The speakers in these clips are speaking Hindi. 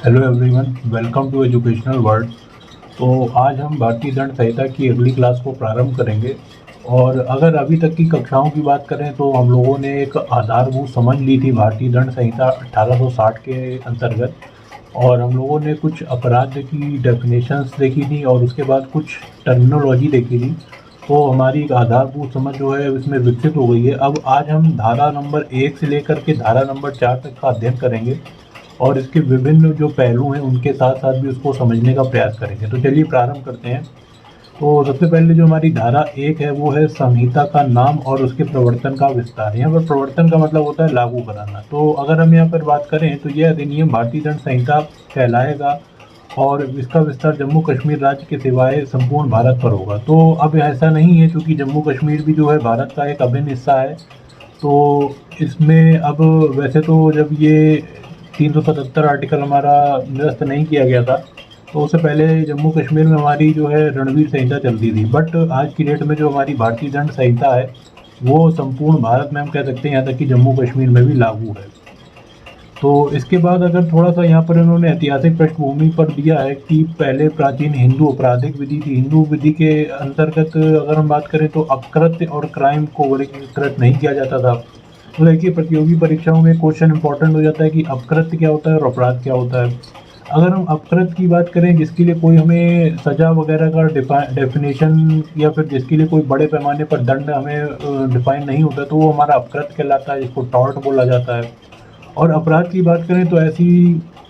Hello everyone, welcome to educational world. तो आज हम भारतीय दंड संहिता की अगली क्लास को प्रारंभ करेंगे। और अगर अभी तक की कक्षाओं की बात करें तो हम लोगों ने एक आधारभूत समझ ली थी भारतीय दंड संहिता 1860 के अंतर्गत। और हम लोगों ने कुछ अपराध की डेफिनेशंस देखी थी और उसके बाद कुछ टर्मिनोलॉजी देखी थी। तो हमारी एक आधारभूत समझ जो है इसमें विकसित हो गई है। अब आज हम धारा नंबर 1 से लेकर के धारा नंबर 4 तक का अध्ययन करेंगे और इसके विभिन्न जो पहलू हैं उनके साथ साथ भी उसको समझने का प्रयास करेंगे। तो चलिए प्रारंभ करते हैं। तो सबसे पहले जो हमारी धारा 1 है वो है संहिता का नाम और उसके प्रवर्तन का विस्तार। यहाँ पर प्रवर्तन का मतलब होता है लागू कराना। तो अगर हम यहाँ पर बात करें तो यह अधिनियम भारतीय दंड संहिता कहलाएगा और इसका विस्तार जम्मू कश्मीर राज्य के सिवाय संपूर्ण भारत पर होगा। तो अब ऐसा नहीं है, क्योंकि जम्मू कश्मीर भी जो है भारत का एक अभिन्न हिस्सा है। तो इसमें अब वैसे तो जब ये 377 आर्टिकल हमारा निरस्त नहीं किया गया था तो उससे पहले जम्मू कश्मीर में हमारी जो है रणवीर संहिता चलती थी। बट आज की डेट में जो हमारी भारतीय दंड संहिता है वो संपूर्ण भारत में हम कह सकते हैं, यहाँ तक कि जम्मू कश्मीर में भी लागू है। तो इसके बाद अगर थोड़ा सा यहाँ पर इन्होंने ऐतिहासिक पृष्ठभूमि पर दिया है कि पहले प्राचीन हिंदू आपराधिक विधि थी। हिंदू विधि के अंतर्गत अगर हम बात करें तो अपकृत्य और क्राइम को वर्गीकृत नहीं किया जाता था। तो देखिए, प्रतियोगी परीक्षाओं में क्वेश्चन इंपॉर्टेंट हो जाता है कि अपकृत्य क्या होता है और अपराध क्या होता है। अगर हम अपकृत्य की बात करें, जिसके लिए कोई हमें सजा वगैरह का डेफिनेशन या फिर जिसके लिए कोई बड़े पैमाने पर दंड हमें डिफाइन नहीं होता, तो वो हमारा अपकृत्य कहलाता है, जिसको टॉर्ट बोला जाता है। और अपराध की बात करें तो ऐसी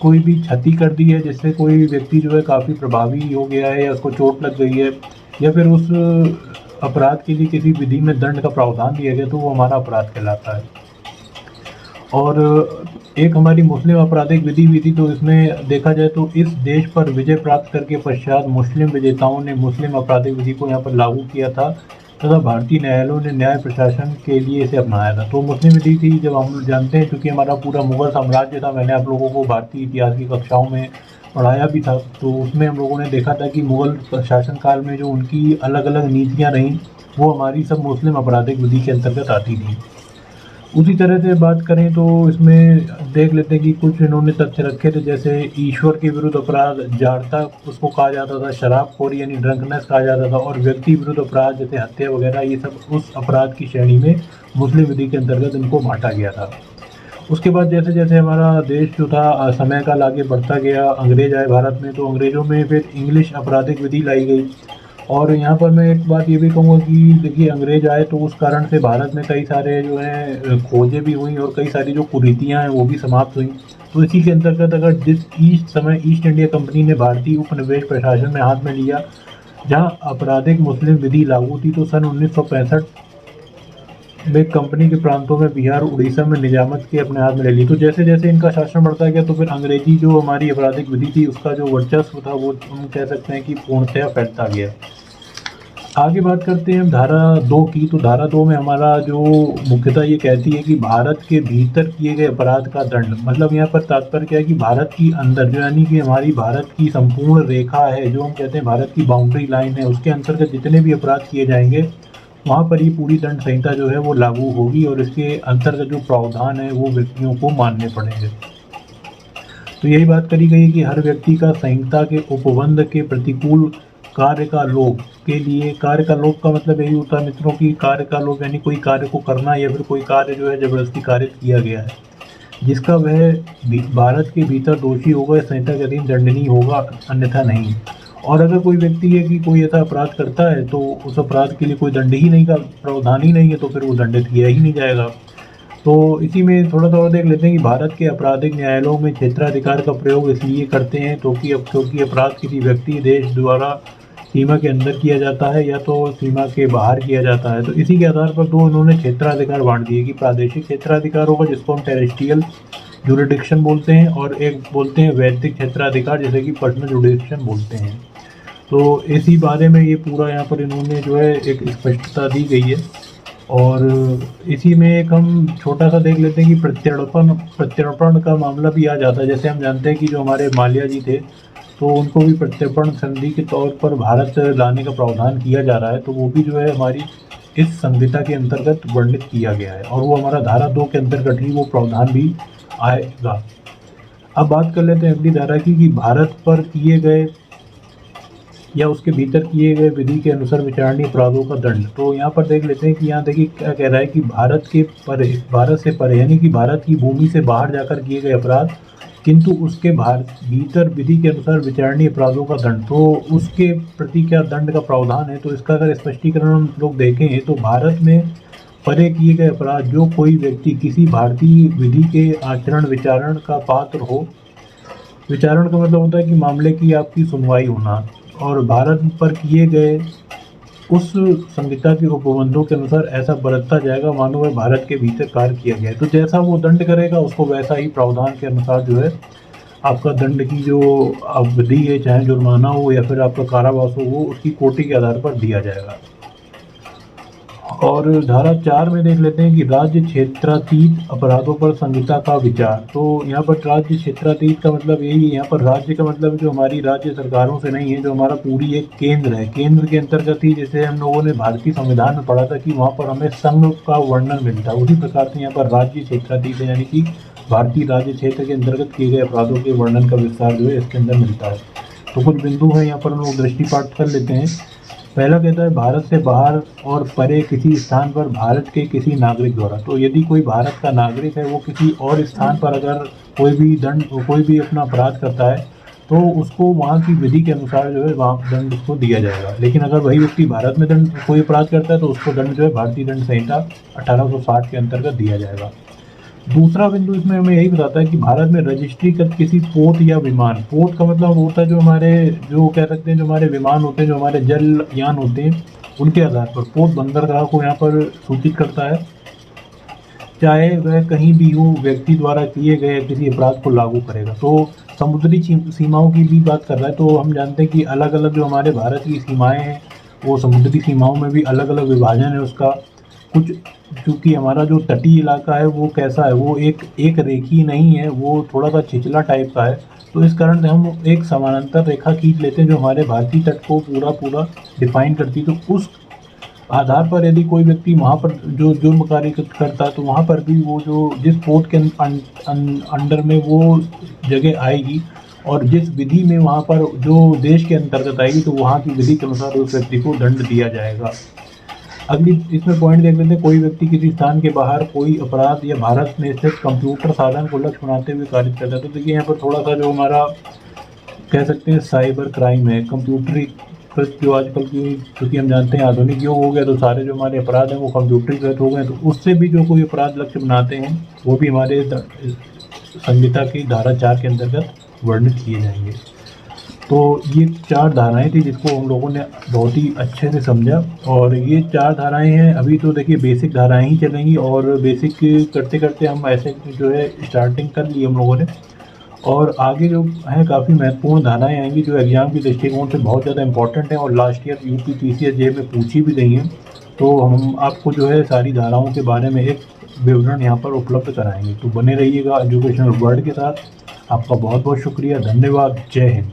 कोई भी क्षति कर दी है जिससे कोई व्यक्ति जो है काफ़ी प्रभावी हो गया है या उसको चोट लग गई है या फिर उस अपराध के लिए किसी विधि में दंड का प्रावधान दिया गया, तो वो हमारा अपराध कहलाता है। और एक हमारी मुस्लिम आपराधिक विधि भी थी। तो इसमें देखा जाए तो इस देश पर विजय प्राप्त करके पश्चात मुस्लिम विजेताओं ने मुस्लिम आपराधिक विधि को यहाँ पर लागू किया था तथा भारतीय न्यायालयों ने न्याय प्रशासन के लिए इसे अपनाया था। तो मुस्लिम विधि थी, जब हम जानते हैं क्योंकि हमारा पूरा मुगल साम्राज्य था, मैंने आप लोगों को भारतीय इतिहास की कक्षाओं में पढ़ाया भी था। तो उसमें हम लोगों ने देखा था कि मुगल शासन काल में जो उनकी अलग अलग नीतियाँ रहीं वो हमारी सब मुस्लिम आपराधिक विधि के अंतर्गत आती थी। उसी तरह से बात करें तो इसमें देख लेते हैं कि कुछ इन्होंने तथ्य रखे थे, जैसे ईश्वर के विरुद्ध अपराध जारता उसको कहा जाता था, शराबखोरी यानी ड्रंकनेस कहा जाता था, और व्यक्ति विरुद्ध अपराध जैसे हत्या वगैरह, ये सब उस अपराध की श्रेणी में मुस्लिम विधि के अंतर्गत इनको बांटा गया था। उसके बाद जैसे जैसे हमारा देश जो था समय काल आगे बढ़ता गया, अंग्रेज आए भारत में, तो अंग्रेज़ों में फिर इंग्लिश आपराधिक विधि लाई गई। और यहाँ पर मैं एक बात ये भी कहूँगा कि देखिए, अंग्रेज आए तो उस कारण से भारत में कई सारे जो हैं खोजें भी हुई और कई सारी जो कुरीतियाँ हैं वो भी समाप्त हुई। तो इसी के अंतर्गत अगर जिस समय ईस्ट इंडिया कंपनी ने भारतीय उपनिवेश प्रशासन में हाथ में लिया, जहाँ आपराधिक मुस्लिम विधि लागू थी, तो सन 1965 में कंपनी के प्रांतों में बिहार उड़ीसा में निजामत के अपने हाथ में ले ली। तो जैसे जैसे इनका शासन बढ़ता गया तो फिर अंग्रेजी जो हमारी आपराधिक विधि थी उसका जो वर्चस्व था वो हम कह सकते हैं कि पूर्णतः फैलता गया। आगे बात करते हैं हम धारा 2 की। तो धारा 2 में हमारा जो मुख्यतः ये कहती है कि भारत के भीतर किए गए अपराध का दंड, मतलब यहाँ पर तात्पर्य क्या है कि भारत की अंदर जो यानी कि हमारी भारत की संपूर्ण रेखा है, जो हम कहते हैं भारत की बाउंड्री लाइन है, उसके अंतर्गत जितने भी अपराध किए जाएंगे वहाँ पर ये पूरी दंड संहिता जो है वो लागू होगी और इसके अंतर्गत जो प्रावधान है वो व्यक्तियों को मानने पड़ेंगे। तो यही बात करी गई कि हर व्यक्ति का संहिता के उपबंध के प्रतिकूल कार्य का लोप के लिए, कार्य का लोप का मतलब यही होता है मित्रों की, कार्य का लोप यानी कोई कार्य को करना या फिर कोई कार्य जो है जबरदस्ती कारित किया गया है, जिसका वह भारत के भीतर दोषी होगा, संहिता के अधीन दंडनीय होगा, अन्यथा नहीं। और अगर कोई व्यक्ति है कि कोई ऐसा अपराध करता है तो उस अपराध के लिए कोई दंड ही नहीं का प्रावधान ही नहीं है, तो फिर वो दंडित किया ही नहीं जाएगा। तो इसी में थोड़ा सा और देख लेते हैं कि भारत के आपराधिक न्यायालयों में क्षेत्राधिकार का प्रयोग इसलिए करते हैं तो कि क्योंकि अपराध किसी व्यक्ति देश द्वारा सीमा के अंदर किया जाता है या तो सीमा के बाहर किया जाता है। तो इसी के आधार पर दो उन्होंने क्षेत्राधिकार बांट दिए कि प्रादेशिक क्षेत्राधिकार होगा जिसको हम टेरेस्ट्रियल जुरिडिक्शन बोलते हैं, और एक बोलते हैं वैयक्तिक क्षेत्राधिकार जिसे कि पर्सनल जुरिडिक्शन बोलते हैं। तो इसी बारे में ये पूरा यहाँ पर इन्होंने जो है एक स्पष्टता दी गई है। और इसी में एक हम छोटा सा देख लेते हैं कि प्रत्यर्पण का मामला भी आ जाता है। जैसे हम जानते हैं कि जो हमारे माल्या जी थे तो उनको भी प्रत्यर्पण संधि के तौर पर भारत लाने का प्रावधान किया जा रहा है, तो वो भी जो है हमारी इस संहिता के अंतर्गत वर्णित किया गया है और वो हमारा धारा 2 के अंतर्गत ही वो प्रावधान भी आएगा। अब बात कर लेते हैं अगली धारा की कि भारत पर किए गए या उसके भीतर किए गए विधि के अनुसार विचारणीय अपराधों का दंड। तो यहाँ पर देख लेते हैं कि यहाँ देखिए क्या कह रहा है कि भारत से परे यानी कि भारत की भूमि से बाहर जाकर किए गए अपराध, किंतु उसके भीतर विधि के अनुसार विचारणीय अपराधों का दंड, तो उसके प्रति क्या दंड का प्रावधान है। तो इसका अगर स्पष्टीकरण हम लोग देखें तो भारत में परे किए गए अपराध जो कोई व्यक्ति किसी भारतीय विधि के आचरण विचारण का पात्र हो, विचारण का मतलब होता है कि मामले की आपकी सुनवाई होना, और भारत पर किए गए उस संहिता के उपबंधों के अनुसार ऐसा बरतता जाएगा मानो वह भारत के भीतर कार्य किया गया है। तो जैसा वो दंड करेगा उसको वैसा ही प्रावधान के अनुसार जो है आपका दंड की जो अवधि है, चाहे जुर्माना हो या फिर आपका कारावास हो, वो उसकी कोटि के आधार पर दिया जाएगा। और धारा 4 में देख लेते हैं कि राज्य क्षेत्रातीत अपराधों पर संहिता का विचार। तो यहाँ पर राज्य क्षेत्रातीत का मतलब यही है, यहाँ पर राज्य का मतलब जो हमारी राज्य सरकारों से नहीं है, जो हमारा पूरी एक केंद्र है, केंद्र के अंतर्गत ही, जैसे हम लोगों ने भारतीय संविधान में पढ़ा था कि वहाँ पर हमें संघ का वर्णन मिलता है, उसी प्रकार से यहाँ पर राज्य क्षेत्रातीत है, यानी कि भारतीय राज्य क्षेत्र के अंतर्गत किए गए अपराधों के वर्णन का विस्तार जो है इसके अंदर मिलता है। तो कुछ बिंदु हैं यहाँ पर हम लोग दृष्टिपात कर लेते हैं। पहला कहता है भारत से बाहर और परे किसी स्थान पर भारत के किसी नागरिक द्वारा। तो यदि कोई भारत का नागरिक है वो किसी और स्थान पर अगर कोई भी अपना अपराध करता है तो उसको वहाँ की विधि के अनुसार जो है वहाँ दंड उसको दिया जाएगा। लेकिन अगर वही व्यक्ति भारत में कोई अपराध करता है तो उसको दंड जो है भारतीय दंड संहिता 1860 के अंतर्गत दिया जाएगा। दूसरा बिंदु इसमें हमें यही बताता है कि भारत में रजिस्ट्रीकृत किसी पोत या विमान, पोत का मतलब होता है जो कह सकते हैं जो हमारे विमान होते हैं, जो हमारे जलयान होते हैं, उनके आधार पर पोत बंदरगाह को यहाँ पर सूचित करता है, चाहे वह कहीं भी हो, व्यक्ति द्वारा किए गए किसी अपराध को लागू करेगा। तो समुद्री सीमाओं की भी बात कर रहा है, तो हम जानते हैं कि अलग अलग जो हमारे भारत की सीमाएँ हैं वो समुद्री सीमाओं में भी अलग अलग विभाजन है उसका। कुछ चूँकि हमारा जो तटीय इलाका है वो कैसा है, वो एक रेखीय नहीं है, वो थोड़ा सा छिछला टाइप का है। तो इस कारण से हम एक समानांतर रेखा खींच लेते हैं जो हमारे भारतीय तट को पूरा डिफाइन करती है। तो उस आधार पर यदि कोई व्यक्ति वहाँ पर जो जुर्म कार्य करता है तो वहाँ पर भी वो जो जिस पोत के अंडर में वो जगह आएगी और जिस विधि में वहाँ पर जो देश के अंतर्गत आएगी तो वहाँ की विधि के अनुसार उस व्यक्ति को दंड दिया जाएगा। अगली इसमें पॉइंट देख लेते हैं, कोई व्यक्ति किसी स्थान के बाहर कोई अपराध या भारत में स्थित कंप्यूटर साधन को लक्ष्य बनाते हुए कार्य करता है। तो देखिए यहाँ पर थोड़ा सा जो हमारा कह सकते हैं साइबर क्राइम है, कंप्यूटरीकृत जो आजकल की, क्योंकि हम जानते हैं आधुनिक युग हो गया तो सारे जो हमारे अपराध हैं वो कंप्यूटरीकृत हो गए, तो उससे भी जो कोई अपराध लक्ष्य बनाते हैं वो भी हमारे संहिता की धारा 4 के अंतर्गत वर्णित किए जाएंगे। तो ये 4 धाराएं थी जिसको हम लोगों ने बहुत ही अच्छे से समझा, और ये 4 धाराएं हैं। अभी तो देखिए बेसिक धाराएं ही चलेंगी और बेसिक करते करते हम ऐसे जो है स्टार्टिंग कर ली हम लोगों ने, और आगे जो है काफ़ी महत्वपूर्ण धाराएं आएंगी जो एग्ज़ाम की दृष्टिकोण से बहुत ज़्यादा इंपॉर्टेंट है और लास्ट ईयर यूपी पीसीएस जे में पूछी भी गई हैं। तो हम आपको जो है सारी धाराओं के बारे में एक विवरण यहाँ पर उपलब्ध कराएंगे। तो बने रहिएगा एजुकेशनल वर्ल्ड के साथ। आपका बहुत बहुत शुक्रिया, धन्यवाद, जय हिंद।